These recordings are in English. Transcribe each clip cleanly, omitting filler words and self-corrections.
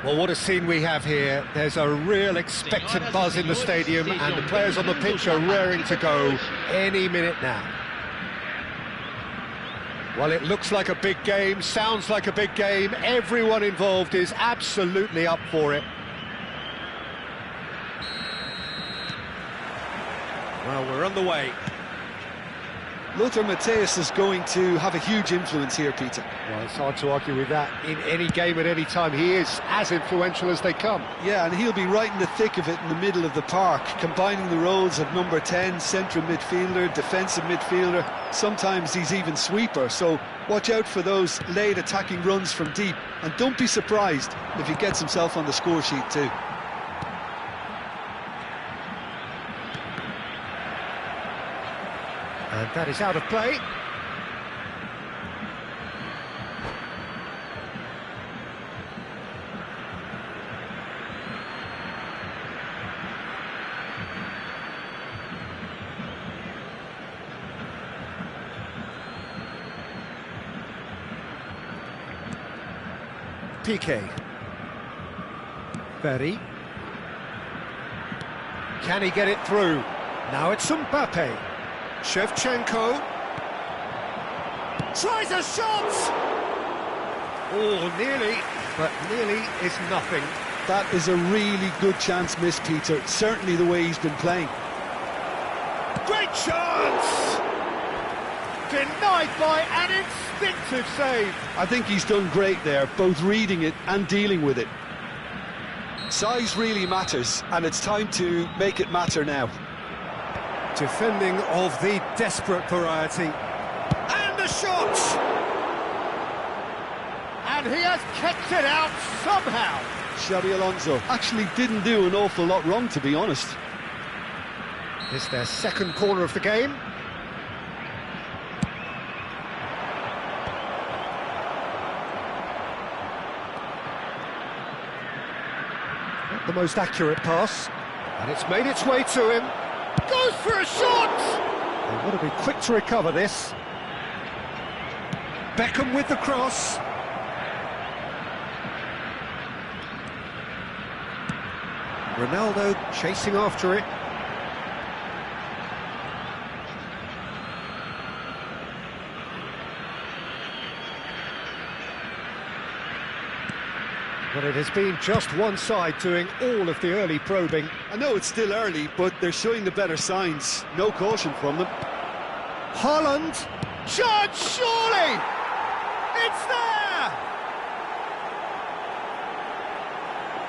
Well, what a scene we have here. There's a real expectant buzz in the stadium, and the players on the pitch are raring to go any minute now. Well, it looks like a big game, sounds like a big game. Everyone involved is absolutely up for it. Well, we're on the way. Lothar Matthäus is going to have a huge influence here, Peter. Well, it's hard to argue with that. In any game at any time, he is as influential as they come. Yeah, and he'll be right in the thick of it in the middle of the park, combining the roles of number 10, central midfielder, defensive midfielder. Sometimes he's even sweeper, so watch out for those late attacking runs from deep. And don't be surprised if he gets himself on the score sheet too. And that is out of play. Piqué. Berry. Can he get it through? Now it's Mbappe. Shevchenko tries a shot! Oh, nearly, but nearly is nothing. That is a really good chance missed, Peter. Certainly the way he's been playing. Great chance! Denied by an instinctive save. I think he's done great there, both reading it and dealing with it. Size really matters, and it's time to make it matter now. Defending of the desperate variety. And the shot! And he has kept it out somehow. Xabi Alonso actually didn't do an awful lot wrong, to be honest. It's their second corner of the game. Not the most accurate pass. And it's made its way to him. Goes for a shot! They want to be quick to recover this. Beckham with the cross. Ronaldo chasing after it. But it has been just one side doing all of the early probing. I know it's still early, but they're showing the better signs. No caution from them. Haaland! Charge, surely! It's there!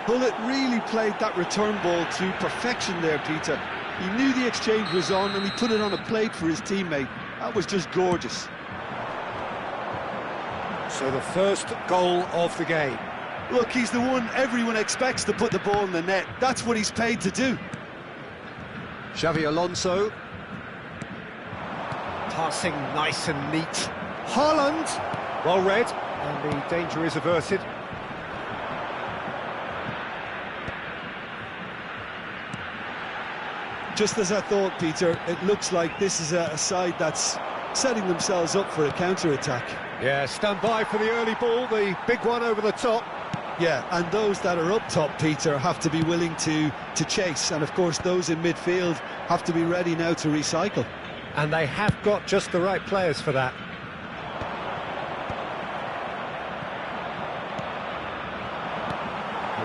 Hullet really played that return ball to perfection there, Peter. He knew the exchange was on and he put it on a plate for his teammate. That was just gorgeous. So the first goal of the game. Look, he's the one everyone expects to put the ball in the net. That's what he's paid to do. Xabi Alonso. Passing nice and neat. Haaland. Well read, and the danger is averted. Just as I thought, Peter, it looks like this is a side that's setting themselves up for a counter-attack. Yeah, stand by for the early ball, the big one over the top. Yeah, and those that are up top, Peter, have to be willing to chase. And, of course, those in midfield have to be ready now to recycle. And they have got just the right players for that.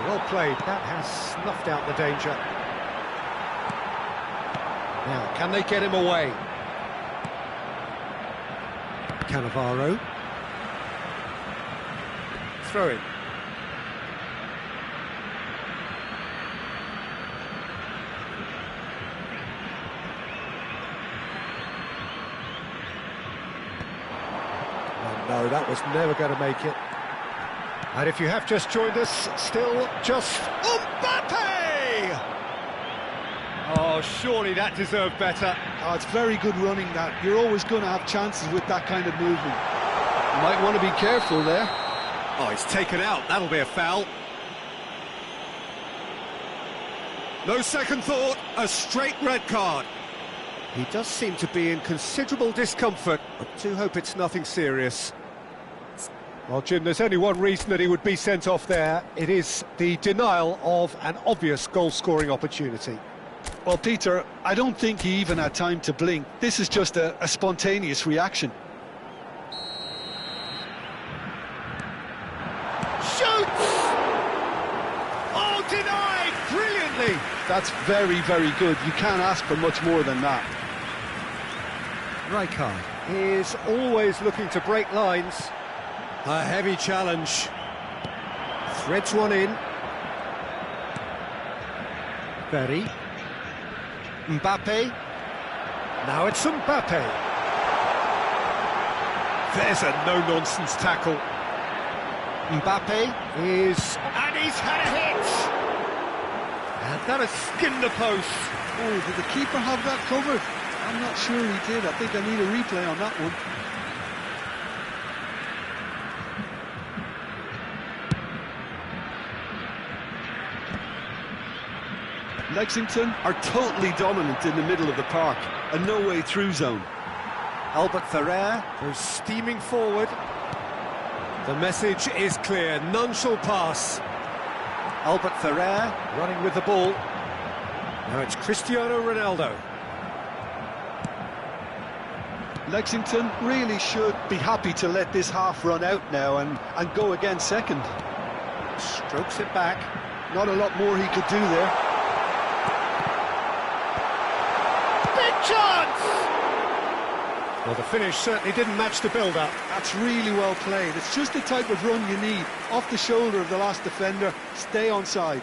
Well played, that has snuffed out the danger. Now, can they get him away? Cannavaro. Throw it. No, that was never going to make it. And if you have just joined us, still just Mbappe! Oh, surely that deserved better. Oh, it's very good running, that. You're always going to have chances with that kind of movement. You might want to be careful there. Oh, it's taken out. That'll be a foul. No second thought, a straight red card. He does seem to be in considerable discomfort. I do hope it's nothing serious. Well, Jim, there's only one reason that he would be sent off there. It is the denial of an obvious goal-scoring opportunity. Well, Peter, I don't think he even had time to blink. This is just a spontaneous reaction. Shoots! Oh, denied! Brilliantly! That's very, very good. You can't ask for much more than that. Rijkaard is always looking to break lines. A heavy challenge. Threads one in. Berry. Mbappe. Now it's Mbappe. There's a no-nonsense tackle. Mbappe is... and he's had a hit! And that has skinned the post. Oh, did the keeper have that covered? I'm not sure he did. I think I need a replay on that one. Lexington are totally dominant in the middle of the park, a no-way through zone. Albert Ferrer goes steaming forward. The message is clear, none shall pass. Albert Ferrer running with the ball. Now it's Cristiano Ronaldo. Lexington really should be happy to let this half run out now and go again second. Strokes it back. Not a lot more he could do there. Big chance! Well, the finish certainly didn't match the build-up. That's really well played. It's just the type of run you need. Off the shoulder of the last defender, stay onside.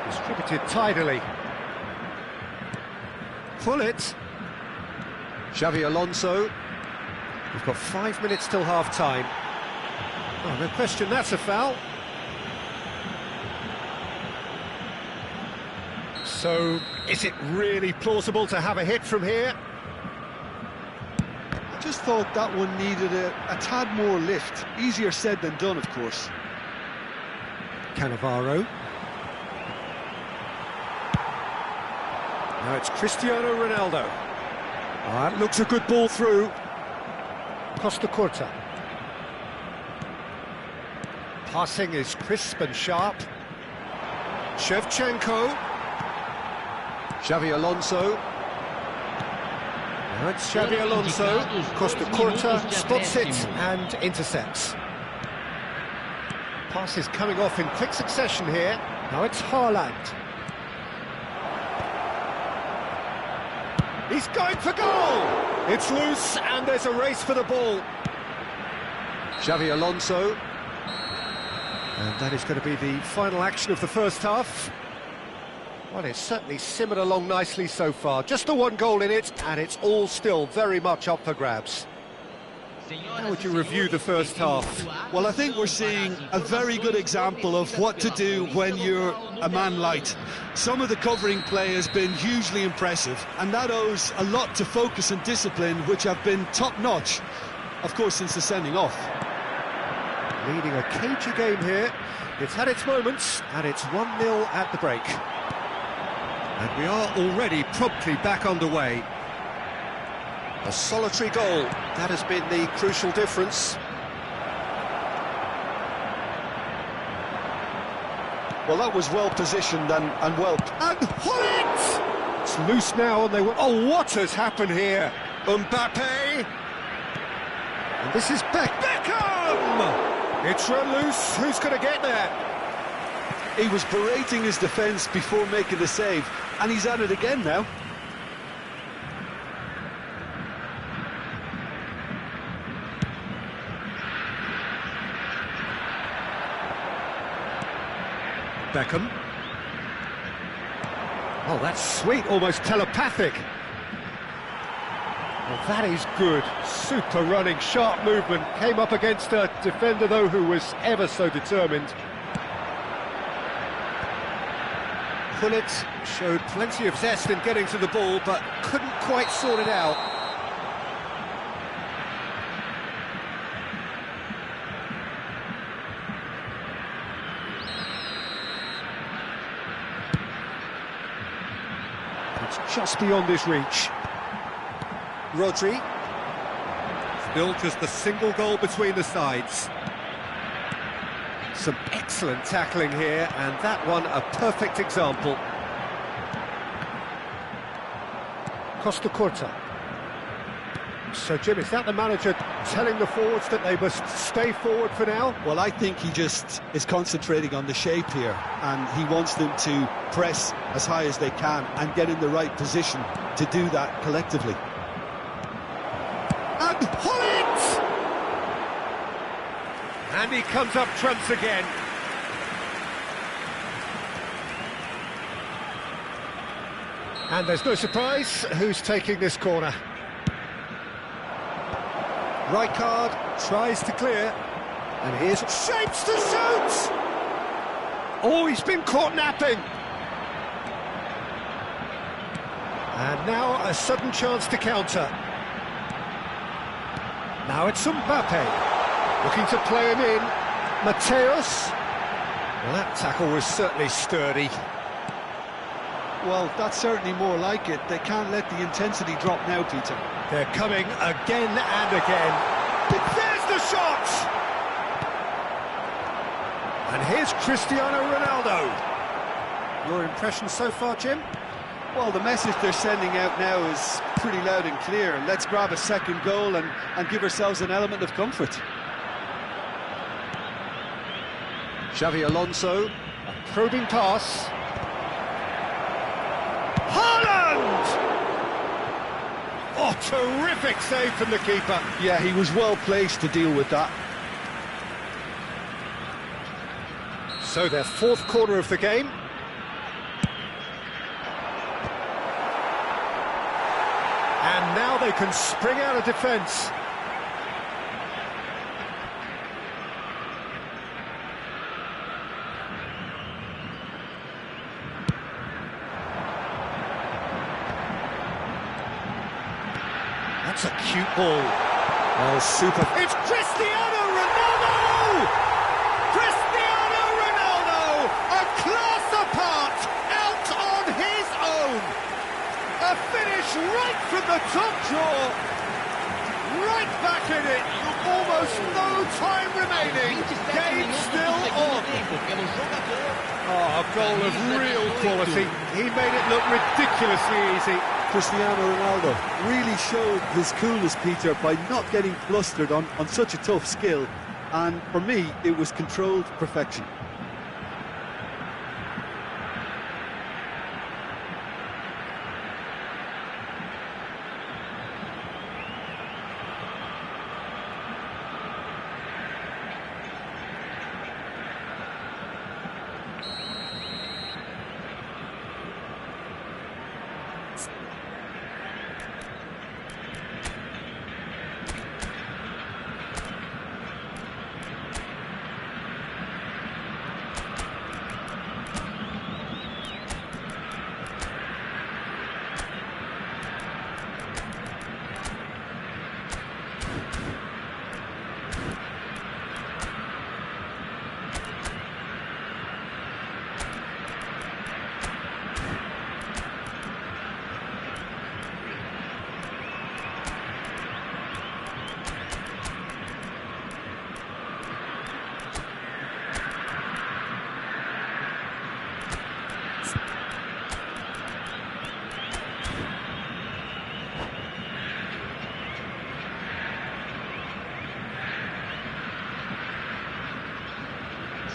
Distributed tidily. Pull it. Xavi Alonso. We've got 5 minutes till half-time. Oh, no question, that's a foul. So, is it really plausible to have a hit from here? I just thought that one needed a tad more lift. Easier said than done, of course. Cannavaro. Now it's Cristiano Ronaldo. That looks a good ball through. Costa Curta. Passing is crisp and sharp. Shevchenko. Xavi Alonso. Now it's Xavi Alonso. Costa Curta spots it and intercepts. Passes coming off in quick succession here. Now it's Haaland. He's going for goal! It's loose and there's a race for the ball. Xavi Alonso. And that is going to be the final action of the first half. Well, it's certainly simmered along nicely so far. Just the one goal in it, and it's all still very much up for grabs. How would you review the first half? Well, I think we're seeing a very good example of what to do when you're a man light. Some of the covering play has been hugely impressive, and that owes a lot to focus and discipline, which have been top-notch, of course, since the sending off. Leading a cagey game here. It's had its moments, and it's 1-0 at the break. And we are already promptly back underway. A solitary goal, that has been the crucial difference. Well, that was well positioned and well... And Hullet! It's loose now and they will... Oh, what has happened here? Mbappe! And this is Beckham! It's run loose, who's going to get there? He was berating his defence before making the save, and he's at it again now. Beckham. Oh, that's sweet, almost telepathic. Well, that is good. Super running, sharp movement. Came up against a defender, though, who was ever so determined. Hullet showed plenty of zest in getting to the ball, but couldn't quite sort it out. It's just beyond his reach. Rodri. Still just a single goal between the sides. Some excellent tackling here, and that one a perfect example. Costa Curta. So, Jim, is that the manager telling the forwards that they must stay forward for now? Well, I think he just is concentrating on the shape here, and he wants them to press as high as they can and get in the right position to do that collectively. And Holland! And he comes up trumps again. And there's no surprise who's taking this corner. Rijkaard tries to clear, and here's shapes to shoot! Oh, he's been caught napping! And now a sudden chance to counter. Now it's Mbappe, looking to play him in. Mateus. Well, that tackle was certainly sturdy. Well, that's certainly more like it. They can't let the intensity drop now, Peter. They're coming again and again. There's the shot! And here's Cristiano Ronaldo. Your impression so far, Jim? Well, the message they're sending out now is pretty loud and clear. Let's grab a second goal and give ourselves an element of comfort. Xavi Alonso, a probing pass. Haaland! Oh, terrific save from the keeper. Yeah, he was well placed to deal with that. So their fourth corner of the game. And now they can spring out of defence. That's a cute ball. Oh, super. It's Cristiano Ronaldo! Cristiano Ronaldo! A class apart, out on his own! A finish right from the top draw! Right back in it! Almost no time remaining! Game still on! Oh, a goal of real quality. He made it look ridiculously easy. Cristiano Ronaldo really showed his coolness, Peter, by not getting flustered on such a tough skill. And for me, it was controlled perfection.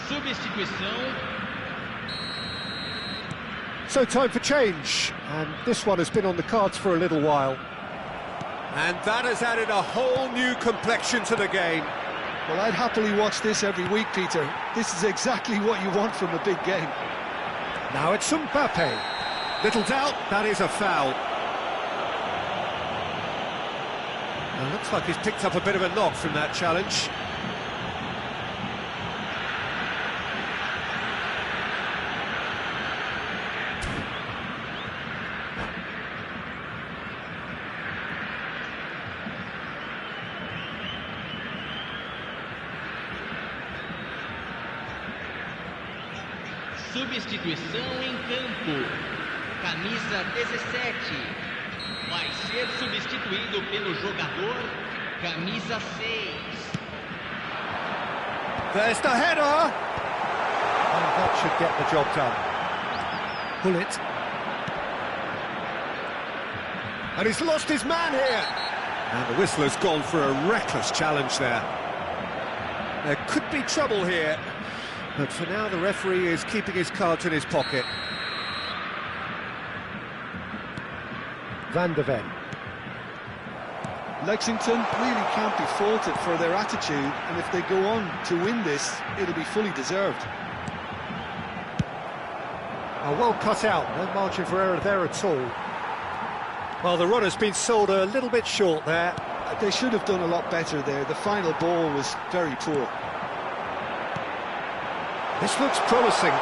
Substituição. So time for change, and this one has been on the cards for a little while. And that has added a whole new complexion to the game. Well, I'd happily watch this every week, Peter. This is exactly what you want from a big game. Now it's Mbappe. Little doubt, that is a foul. Well, looks like he's picked up a bit of a knock from that challenge. Substituição em campo. Camisa 17. Vai ser substituído pelo jogador camisa 6. There's the header! And that should get the job done. Pull it. And he's lost his man here. And the whistler's gone for a reckless challenge there. There could be trouble here, but for now the referee is keeping his cards in his pocket. Van de Ven. Lexington really can't be faulted for their attitude, and if they go on to win this, it'll be fully deserved. Oh, well cut out, no margin for error there at all. Well, the runner's been sold a little bit short there. They should have done a lot better there. The final ball was very poor. This looks promising.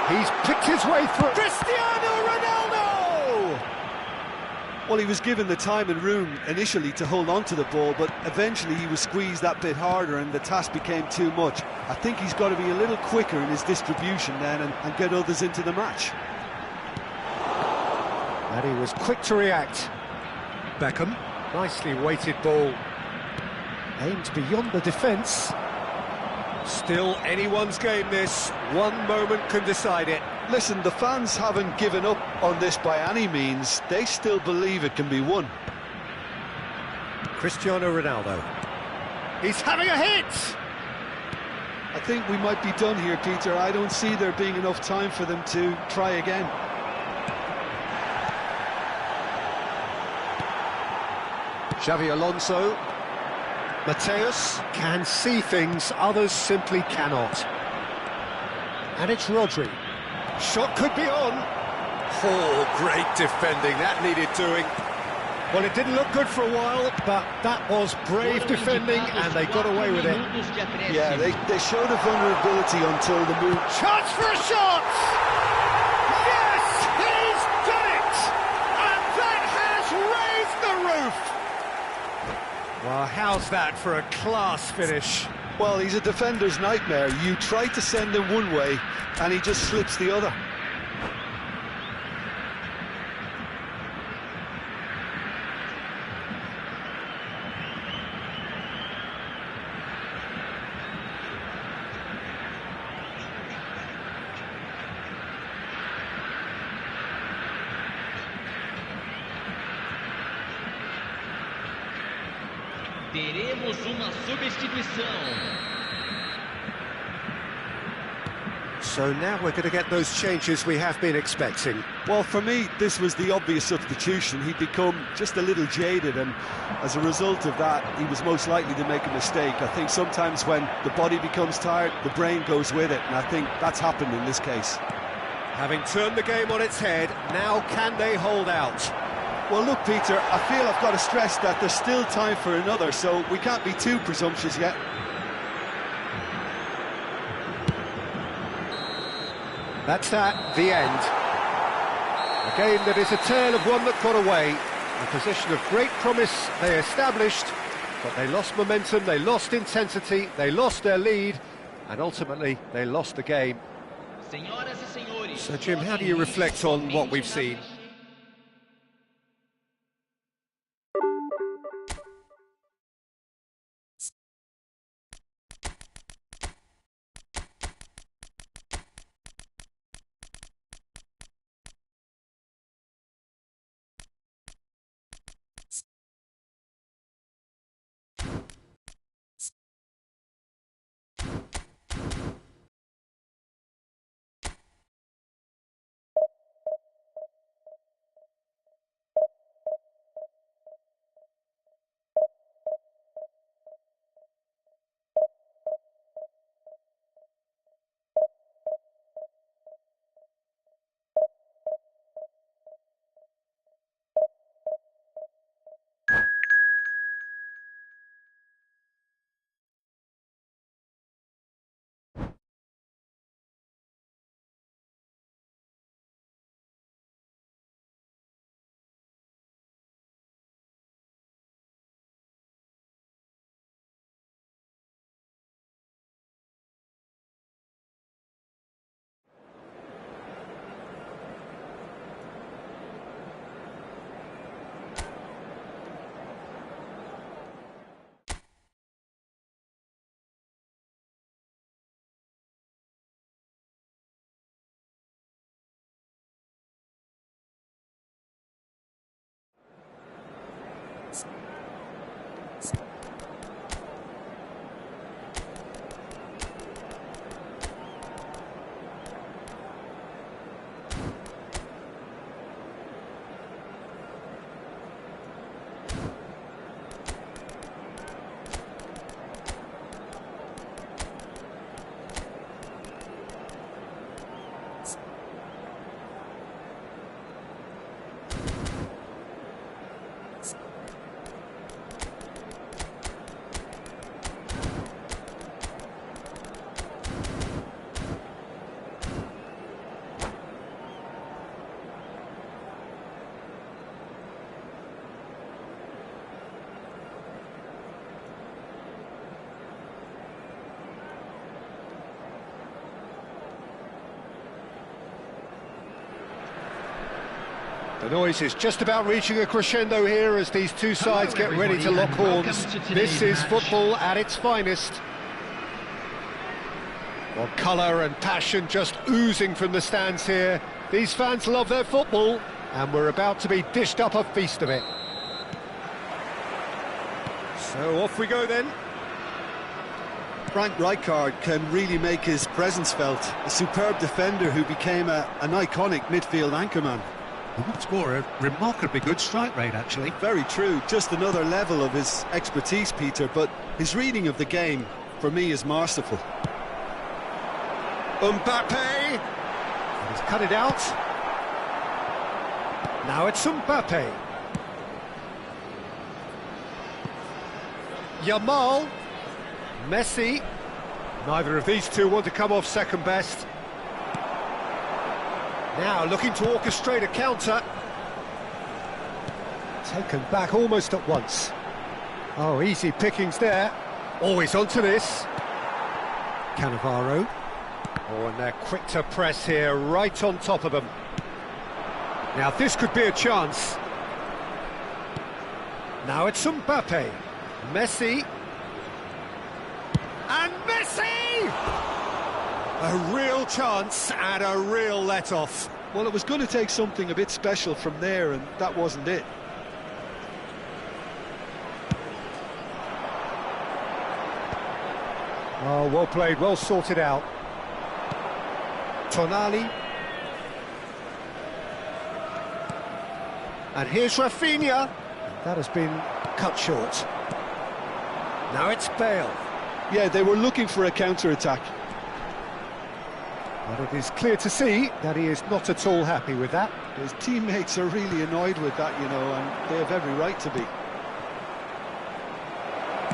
He's picked his way through. Cristiano Ronaldo! Well, he was given the time and room initially to hold on to the ball, but eventually he was squeezed that bit harder and the task became too much. I think he's got to be a little quicker in his distribution then and get others into the match. And he was quick to react. Beckham, nicely weighted ball. Aimed beyond the defence. Still anyone's game this. One moment can decide it. Listen, the fans haven't given up on this by any means. They still believe it can be won. Cristiano Ronaldo. He's having a hit! I think we might be done here, Peter. I don't see there being enough time for them to try again. Xavi Alonso. Mateus can see things others simply cannot. And it's Rodri. Shot could be on. Oh, great defending. That needed doing. Well, it didn't look good for a while, but that was brave defending, and they got away with it. Yeah, they showed a vulnerability until the move. Chance for a shot! Yes, he's done it! And that has raised the roof! Well, how's that for a class finish? Well, he's a defender's nightmare. You try to send him one way, and he just slips the other. Teremos uma substituição. So now we're going to get those changes we have been expecting. Well, for me, this was the obvious substitution. He'd become just a little jaded, and as a result of that, he was most likely to make a mistake. I think sometimes when the body becomes tired, the brain goes with it, and I think that's happened in this case. Having turned the game on its head, now can they hold out? Well, look, Peter, I feel I've got to stress that there's still time for another, so we can't be too presumptuous yet. That's that, the end. A game that is a tale of one that got away. A position of great promise they established, but they lost momentum, they lost intensity, they lost their lead, and ultimately they lost the game. So, Jim, how do you reflect on what we've seen? The noise is just about reaching a crescendo here as these two sides get ready to lock horns. This is football at its finest. Well, colour and passion just oozing from the stands here. These fans love their football, and we're about to be dished up a feast of it. So off we go then. Frank Rijkaard can really make his presence felt. A superb defender who became an iconic midfield anchorman. What's more, a remarkably good strike rate, actually. Very true, just another level of his expertise, Peter, but his reading of the game, for me, is masterful. Mbappe! He's cut it out. Now it's Mbappe. Yamal. Messi. Neither of these two want to come off second best. Now looking to orchestrate a counter. Taken back almost at once. Oh, easy pickings there. Always onto this. Cannavaro. Oh, and they're quick to press here, right on top of them. Now this could be a chance. Now it's Mbappe. Messi. And Messi! A real chance and a real let-off. Well, it was going to take something a bit special from there, and that wasn't it. Oh, well played, well sorted out. Tonali. And here's Rafinha. That has been cut short. Now it's Bale. Yeah, they were looking for a counter-attack. But it is clear to see that he is not at all happy with that. His teammates are really annoyed with that, you know, and they have every right to be.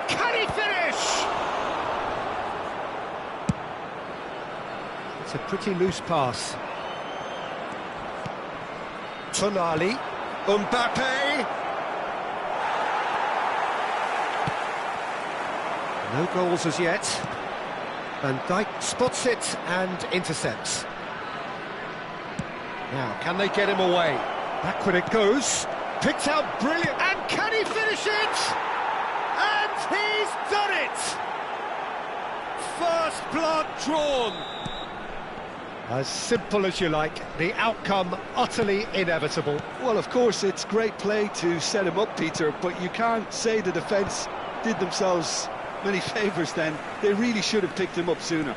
Can he finish? It's a pretty loose pass. Tonali. Mbappe. No goals as yet. Van Dijk spots it and intercepts. Now, can they get him away? Backward it goes. Picked out brilliant. And can he finish it? And he's done it! First blood drawn. As simple as you like. The outcome utterly inevitable. Well, of course, it's great play to set him up, Peter, but you can't say the defence did themselves many favours then. They really should have picked him up sooner.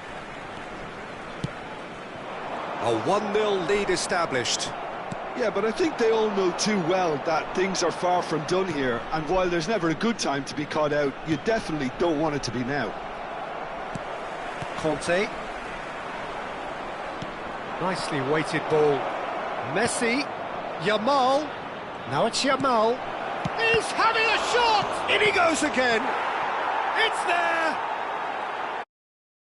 A 1-0 lead established. Yeah, but I think they all know too well that things are far from done here, and while there's never a good time to be caught out, you definitely don't want it to be now. Conte. Nicely weighted ball. Messi. Yamal. Now it's Yamal. He's having a shot! In he goes again! It's there!